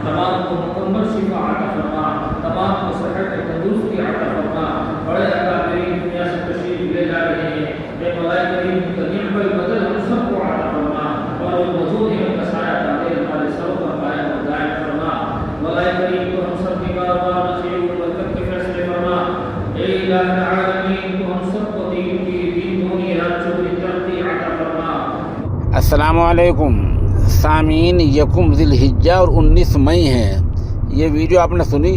تمام کو مکمل شفا عطا فرما، تمام کو صحت تندرستی عطا فرما۔ بڑے اللہ کریم دنیا سے تشریف لے جا رہے ہیں، اے مولا کریم کا نعمت البدل ہم سب کو عطا فرما، اور وہ موجود ہے ان کا سایہ تعمیر ہمارے سب پر قائم و دائم فرما۔ مولا کریم کو ہم سب کے کاروبار میں خیر و برکت کے فیصلے فرما۔ اے الہ العالمین کو ہم سب کو دین دنیا چوری ترقی عطا فرما۔ السلام علیکم سامعین، یکم ذی الحجہ اور 19 مئی ہے۔ یہ ویڈیو آپ نے سنی،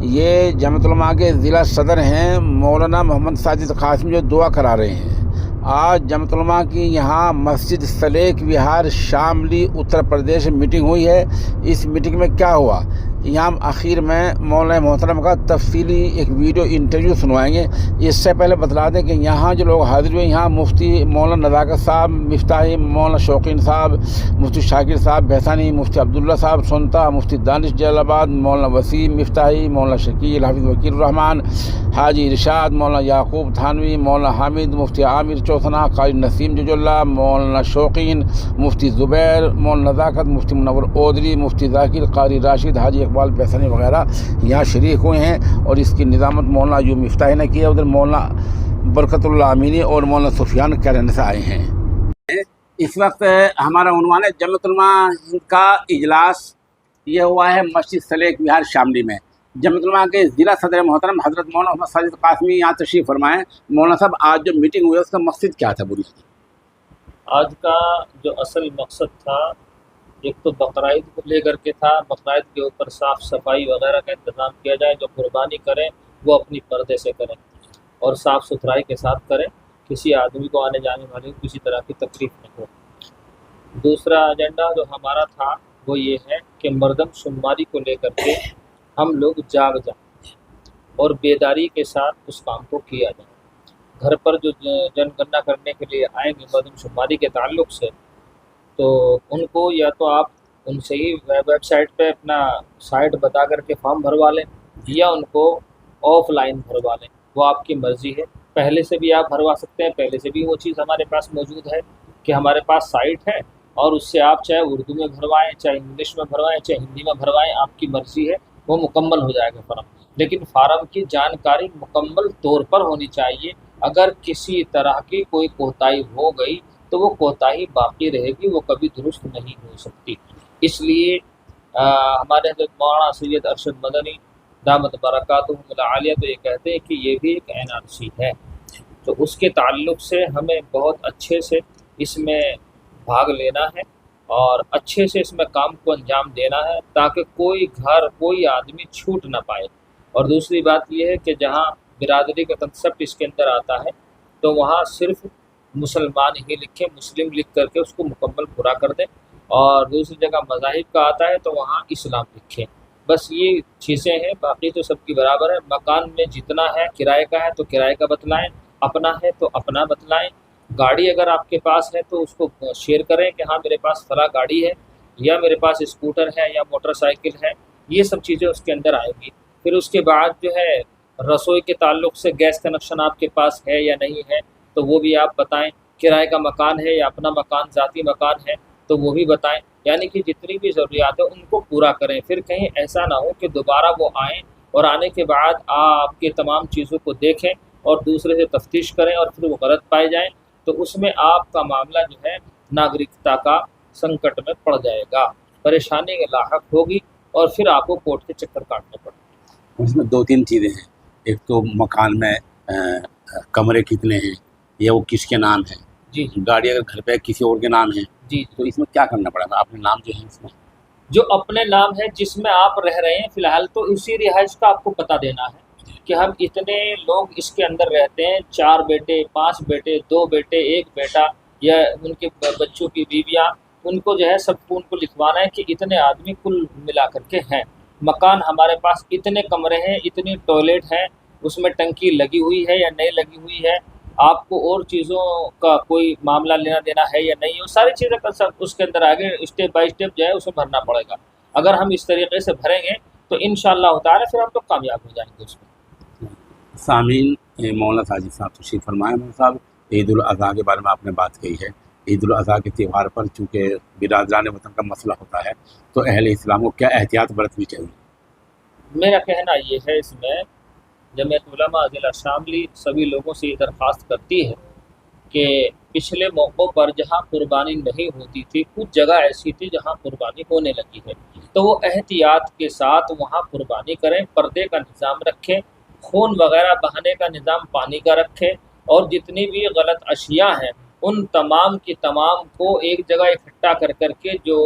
یہ جمعیت علماء کے ضلع صدر ہیں مولانا محمد ساجد قاسمی، جو دعا کرا رہے ہیں۔ آج جمعیت علماء کی یہاں مسجد سلیک وہار شاملی اتر پردیش میٹنگ ہوئی ہے۔ اس میٹنگ میں کیا ہوا، یہاں آخر میں مولانا محترم کا تفصیلی ایک ویڈیو انٹرویو سنوائیں گے۔ اس سے پہلے بتلا دیں کہ یہاں جو لوگ حاضر ہوئے، یہاں مفتی مولانا نزاکت صاحب مفتاحی، مولانا شوقین صاحب، مفتی شاکر صاحب بہسانی، مفتی عبداللہ صاحب سنتا، مفتی دانش جلال آباد، مولانا وسیم مفتاحی، مولانا شکیل حافظ وکیل الرحمان، حاجی ارشاد، مولانا یعقوب تھانوی، مولانا حامد، مفتی عامر چوثنا، قاری نسیم جوجلہ، مولانا شوقین، مفتی زبیر، مولانا نزاکت، مفتی منور اودری، مفتی ذاکر، قاری راشد، حاجی اقبال بہسانی وغیرہ یہاں شریک ہوئے ہیں، اور اس کی نظامت مولانا ایوب مفتاحی نے کی ہے۔ ادھر مولانا برکت اللہ امینی اور مولانا سفیان کیرن سے آئے ہیں۔ اس وقت ہمارا عنوان ہے جمعیت علماء کا اجلاس، یہ ہوا ہے مسجد سلیک وہار شاملی میں۔ جمعیت علماء کے ضلع صدر محترم حضرت مولانا محمد ساجد قاسمی یہاں تشریف فرمائیں۔ مولانا صاحب، آج جو میٹنگ ہوئی ہے اس کا مقصد کیا تھا؟ بولیے۔ آج کا جو اصل مقصد تھا، ایک تو بقرعید کو لے کر کے تھا، بقرعید کے اوپر صاف صفائی وغیرہ کا انتظام کیا جائے، جو قربانی کریں وہ اپنی پردے سے کریں اور صاف ستھرائی کے ساتھ کریں، کسی آدمی کو آنے جانے والے کو کسی طرح کی تکلیف نہ ہو۔ دوسرا ایجنڈا جو ہمارا تھا وہ یہ ہے کہ مردم شماری کو لے کر کے ہم لوگ جاگ جائیں اور بیداری کے ساتھ اس کام کو کیا جائے۔ گھر پر جو جن گننا کرنے کے لیے آئیں گے مردم شماری کے تعلق سے، تو ان کو یا تو آپ ان سے ہی ویب سائٹ پہ اپنا سائٹ بتا کر کے فارم بھروا لیں، یا ان کو آف لائن بھروا لیں، وہ آپ کی مرضی ہے۔ پہلے سے بھی آپ بھروا سکتے ہیں، پہلے سے بھی وہ چیز ہمارے پاس موجود ہے کہ ہمارے پاس سائٹ ہے، اور اس سے آپ چاہے اردو میں بھروائیں، چاہے انگلش میں بھروائیں، چاہے ہندی میں بھروائیں، آپ کی مرضی ہے، وہ مکمل ہو جائے گا فارم۔ لیکن فارم کی جانکاری مکمل طور پر ہونی چاہیے۔ اگر کسی طرح کی کوئی کوتاہی ہو گئی تو وہ کوتاہی باقی رہے گی، وہ کبھی درست نہیں ہو سکتی۔ اس لیے ہمارے حضرت مولانا سید ارشد مدنی دامت برکاتہم العالیہ تو یہ کہتے ہیں کہ یہ بھی ایک این آر سی ہے، تو اس کے تعلق سے ہمیں بہت اچھے سے اس میں بھاگ لینا ہے اور اچھے سے اس میں کام کو انجام دینا ہے، تاکہ کوئی گھر، کوئی آدمی چھوٹ نہ پائے۔ اور دوسری بات یہ ہے کہ جہاں برادری کا کنسپٹ اس کے اندر آتا ہے تو وہاں صرف مسلمان ہی لکھیں، مسلم لکھ کر کے اس کو مکمل پورا کر دیں، اور دوسری جگہ مذاہب کا آتا ہے تو وہاں اسلام لکھیں۔ بس یہ چیزیں ہیں، باقی تو سب کی برابر ہے۔ مکان میں جتنا ہے کرائے کا ہے تو کرائے کا بتلائیں، اپنا ہے تو اپنا بتلائیں۔ گاڑی اگر آپ کے پاس ہے تو اس کو شیئر کریں کہ ہاں میرے پاس فلاں گاڑی ہے، یا میرے پاس اسکوٹر ہے، یا موٹر سائیکل ہے، یہ سب چیزیں اس کے اندر آئیں گی۔ پھر اس کے بعد جو ہے رسوئی کے تعلق سے گیس کنیکشن آپ کے پاس ہے یا نہیں ہے تو وہ بھی آپ بتائیں، کرائے کا مکان ہے یا اپنا مکان ذاتی مکان ہے تو وہ بھی بتائیں۔ یعنی کہ جتنی بھی ضروریات ہیں ان کو پورا کریں۔ پھر کہیں ایسا نہ ہو کہ دوبارہ وہ آئیں اور آنے کے بعد آپ کے تمام چیزوں کو دیکھیں اور دوسرے سے تفتیش کریں اور پھر وہ غلط پائے جائیں، تو اس میں آپ کا معاملہ جو ہے ناگرکتا کا سنکٹ میں پڑ جائے گا، پریشانی لاحق ہوگی، اور پھر آپ کو کورٹ کے چکر کاٹنے پڑیں گے۔ اس میں دو تین چیزیں ہیں، ایک تو مکان میں کمرے کتنے ہیں، یا وہ کس کے نام ہے، جی گاڑی اگر گھر پہ کسی اور کے نام ہے جی تو اس میں کیا کرنا پڑے گا؟ اپنے نام جو ہے اس میں جو اپنے نام ہے جس میں آپ رہ رہے ہیں فی الحال، تو اسی رہائش کا آپ کو پتہ دینا ہے کہ ہم اتنے لوگ اس کے اندر رہتے ہیں، 4 بیٹے، 5 بیٹے، 2 بیٹے، 1 بیٹا، یا ان کے بچوں کی بیویاں، ان کو جو ہے سب کو ان کو لکھوانا ہے کہ اتنے آدمی کل ملا کر کے ہیں۔ مکان ہمارے پاس اتنے کمرے ہیں، اتنی ٹوائلٹ ہیں، اس میں ٹنکی لگی ہوئی ہے یا نہیں لگی ہوئی ہے، آپ کو اور چیزوں کا کوئی معاملہ لینا دینا ہے یا نہیں، وہ ساری چیزیں کا سب اس کے اندر آگے اسٹیپ بائی اسٹیپ جو ہے اسے بھرنا پڑے گا۔ اگر ہم اس طریقے سے بھریں گے تو انشاءاللہ تعالی پھر ہم لوگ کامیاب ہو جائیں گے اس میں۔ سامعین، مولانا ساجد صاحب تشریف فرمائے۔ مولانا صاحب، عید الاضحیٰ کے بارے میں آپ نے بات کہی ہے، عید الاضحیٰ کے تہوار پر چونکہ برادران وطن کا مسئلہ ہوتا ہے تو اہل اسلام کو کیا احتیاط برتنی چاہیے؟ میرا کہنا یہ ہے اس میں جمعیت علماء ضلع شاملی سبھی لوگوں سے یہ درخواست کرتی ہے کہ پچھلے موقعوں پر جہاں قربانی نہیں ہوتی تھی کچھ جگہ ایسی تھی جہاں قربانی ہونے لگی ہے تو وہ احتیاط کے ساتھ وہاں قربانی کریں، پردے کا نظام رکھیں، خون وغیرہ بہانے کا نظام پانی کا رکھیں، اور جتنی بھی غلط اشیاء ہیں ان تمام کی تمام کو ایک جگہ اکٹھا کر کے جو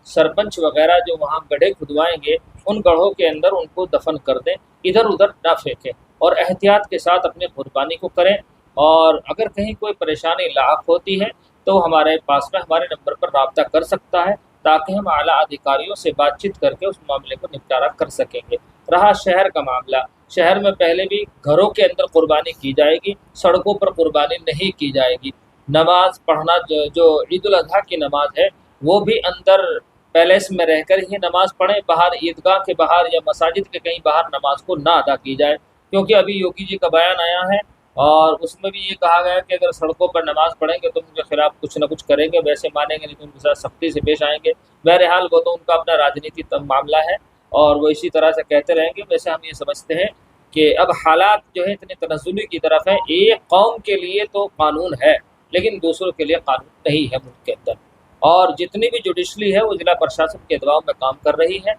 سرپنچ وغیرہ جو وہاں گڑھے کھدوائیں گے ان گڑھوں کے اندر ان کو دفن کر دیں، ادھر ادھر نہ پھینکیں اور احتیاط کے ساتھ اپنی قربانی کو کریں۔ اور اگر کہیں کوئی پریشانی لاحق ہوتی ہے تو ہمارے پاس میں ہمارے نمبر پر رابطہ کر سکتا ہے تاکہ ہم اعلیٰ ادھیکاریوں سے بات چیت کر کے اس معاملے کو نپٹارہ کر سکیں گے۔ رہا شہر کا معاملہ، شہر میں پہلے بھی گھروں کے اندر قربانی کی جائے گی، سڑکوں پر قربانی نہیں کی جائے گی۔ نماز پڑھنا جو عید الاضحیٰ کی نماز ہے وہ بھی اندر پیلیس میں رہ کر ہی نماز پڑھیں، باہر عیدگاہ کے باہر یا مساجد کے کہیں باہر نماز کو نہ ادا کی جائے، کیونکہ ابھی یوگی جی کا بیان آیا ہے اور اس میں بھی یہ کہا گیا ہے کہ اگر سڑکوں پر نماز پڑھیں گے تو ان کے خلاف کچھ نہ کچھ کریں گے، ویسے مانیں گے نہیں تو ان کے ساتھ سختی سے پیش آئیں گے۔ بہرحال وہ تو ان کا اپنا راجنیتی معاملہ ہے اور وہ اسی طرح سے کہتے رہیں گے۔ ویسے ہم یہ سمجھتے ہیں کہ اب حالات جو ہے اتنے تنزلی کی طرف ہیں، ایک قوم کے لیے تو قانون ہے لیکن دوسروں کے لیے قانون نہیں ہے ملک کے اندر، اور جتنی بھی جوڈیشلی ہے وہ ضلع پرشاسن کے دباؤ میں کام کر رہی ہے۔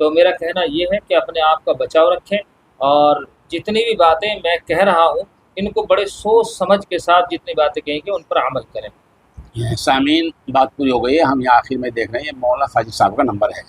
تو میرا کہنا یہ ہے کہ اپنے آپ کا بچاؤ رکھیں اور جتنی بھی باتیں میں کہہ رہا ہوں ان کو بڑے سوچ سمجھ کے ساتھ جتنی باتیں کہیں گے ان پر عمل کریں۔ سامعین، بات پوری ہو گئی ہے، ہم یہ آخر میں دیکھ رہے ہیں یہ مولانا ساجد صاحب کا نمبر ہے۔